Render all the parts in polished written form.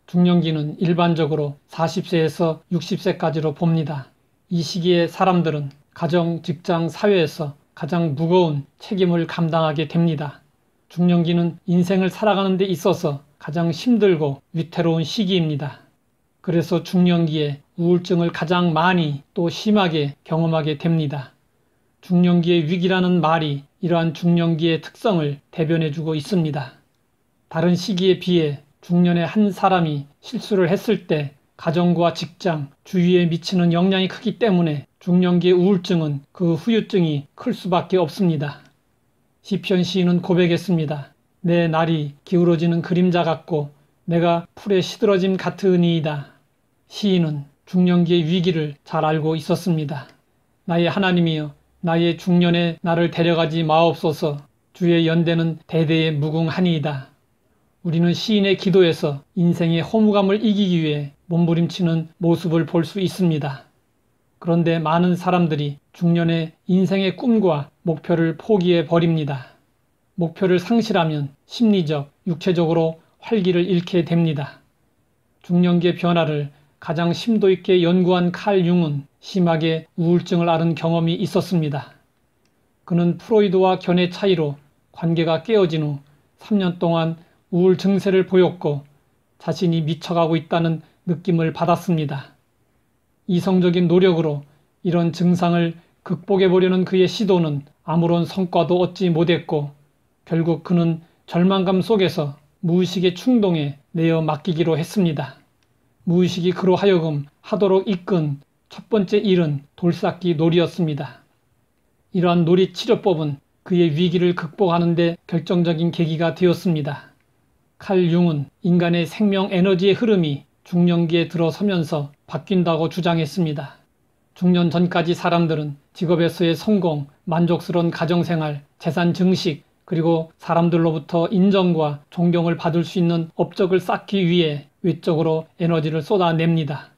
중년기는 일반적으로 40세에서 60세까지로 봅니다. 이 시기에 사람들은 가정, 직장, 사회에서 가장 무거운 책임을 감당하게 됩니다. 중년기는 인생을 살아가는 데 있어서 가장 힘들고 위태로운 시기입니다. 그래서 중년기에 우울증을 가장 많이 또 심하게 경험하게 됩니다. 중년기의 위기라는 말이 이러한 중년기의 특성을 대변해주고 있습니다. 다른 시기에 비해 중년의 한 사람이 실수를 했을 때 가정과 직장, 주위에 미치는 영향이 크기 때문에 중년기의 우울증은 그 후유증이 클 수밖에 없습니다. 시편 시인은 고백했습니다. 내 날이 기울어지는 그림자 같고 내가 풀에 시들어짐 같으니이다. 시인은 중년기의 위기를 잘 알고 있었습니다. 나의 하나님이여 나의 중년에 나를 데려가지 마옵소서. 주의 연대는 대대에 무궁하니이다. 우리는 시인의 기도에서 인생의 허무감을 이기기 위해 몸부림치는 모습을 볼 수 있습니다. 그런데 많은 사람들이 중년에 인생의 꿈과 목표를 포기해 버립니다. 목표를 상실하면 심리적, 육체적으로 활기를 잃게 됩니다. 중년기의 변화를 가장 심도 있게 연구한 칼 융은 심하게 우울증을 앓은 경험이 있었습니다. 그는 프로이드와 견해 차이로 관계가 깨어진 후 3년 동안 우울 증세를 보였고 자신이 미쳐가고 있다는 느낌을 받았습니다. 이성적인 노력으로 이런 증상을 극복해 보려는 그의 시도는 아무런 성과도 얻지 못했고 결국 그는 절망감 속에서 무의식의 충동에 내어 맡기기로 했습니다. 무의식이 그로 하여금 하도록 이끈 첫 번째 일은 돌쌓기 놀이였습니다. 이러한 놀이 치료법은 그의 위기를 극복하는 데 결정적인 계기가 되었습니다. 칼 융은 인간의 생명 에너지의 흐름이 중년기에 들어서면서 바뀐다고 주장했습니다. 중년 전까지 사람들은 직업에서의 성공, 만족스러운 가정생활, 재산 증식, 그리고 사람들로부터 인정과 존경을 받을 수 있는 업적을 쌓기 위해 외적으로 에너지를 쏟아냅니다.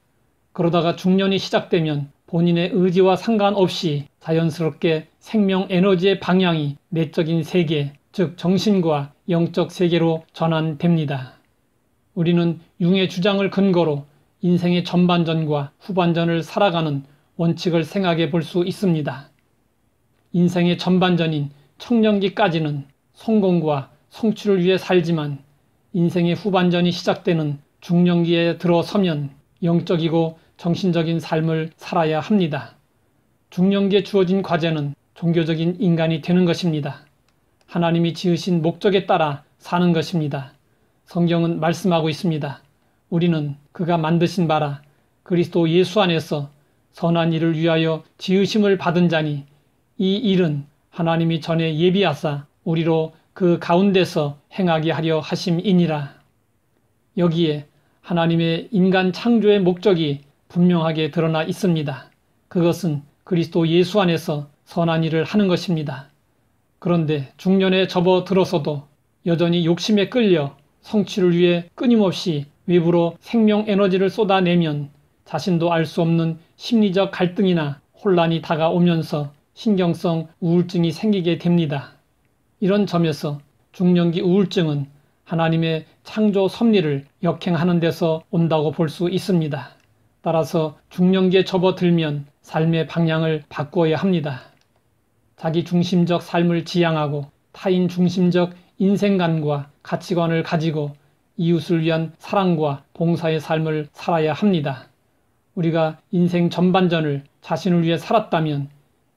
그러다가 중년이 시작되면 본인의 의지와 상관없이 자연스럽게 생명 에너지의 방향이 내적인 세계, 즉 정신과 영적 세계로 전환됩니다. 우리는 융의 주장을 근거로 인생의 전반전과 후반전을 살아가는 원칙을 생각해 볼 수 있습니다. 인생의 전반전인 청년기까지는 성공과 성취를 위해 살지만 인생의 후반전이 시작되는 중년기에 들어서면 영적이고 정신적인 삶을 살아야 합니다. 중년기에 주어진 과제는 종교적인 인간이 되는 것입니다. 하나님이 지으신 목적에 따라 사는 것입니다. 성경은 말씀하고 있습니다. 우리는 그가 만드신 바라 그리스도 예수 안에서 선한 일을 위하여 지으심을 받은 자니 이 일은 하나님이 전에 예비하사 우리로 그 가운데서 행하게 하려 하심이니라. 여기에 하나님의 인간 창조의 목적이 분명하게 드러나 있습니다. 그것은 그리스도 예수 안에서 선한 일을 하는 것입니다. 그런데 중년에 접어들어서도 여전히 욕심에 끌려 성취를 위해 끊임없이 외부로 생명 에너지를 쏟아내면 자신도 알 수 없는 심리적 갈등이나 혼란이 다가오면서 신경성 우울증이 생기게 됩니다. 이런 점에서 중년기 우울증은 하나님의 창조 섭리를 역행하는 데서 온다고 볼 수 있습니다. 따라서 중년기에 접어들면 삶의 방향을 바꾸어야 합니다. 자기 중심적 삶을 지향하고 타인 중심적 인생관과 가치관을 가지고 이웃을 위한 사랑과 봉사의 삶을 살아야 합니다. 우리가 인생 전반전을 자신을 위해 살았다면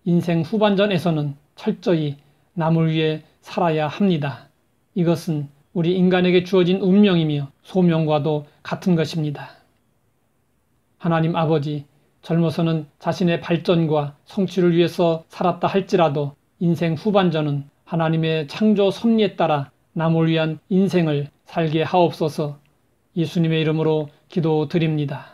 인생 후반전에서는 철저히 남을 위해 살아야 합니다. 이것은 우리 인간에게 주어진 운명이며 소명과도 같은 것입니다. 하나님 아버지, 젊어서는 자신의 발전과 성취를 위해서 살았다 할지라도 인생 후반전은 하나님의 창조 섭리에 따라 남을 위한 인생을 살게 하옵소서. 예수님의 이름으로 기도드립니다.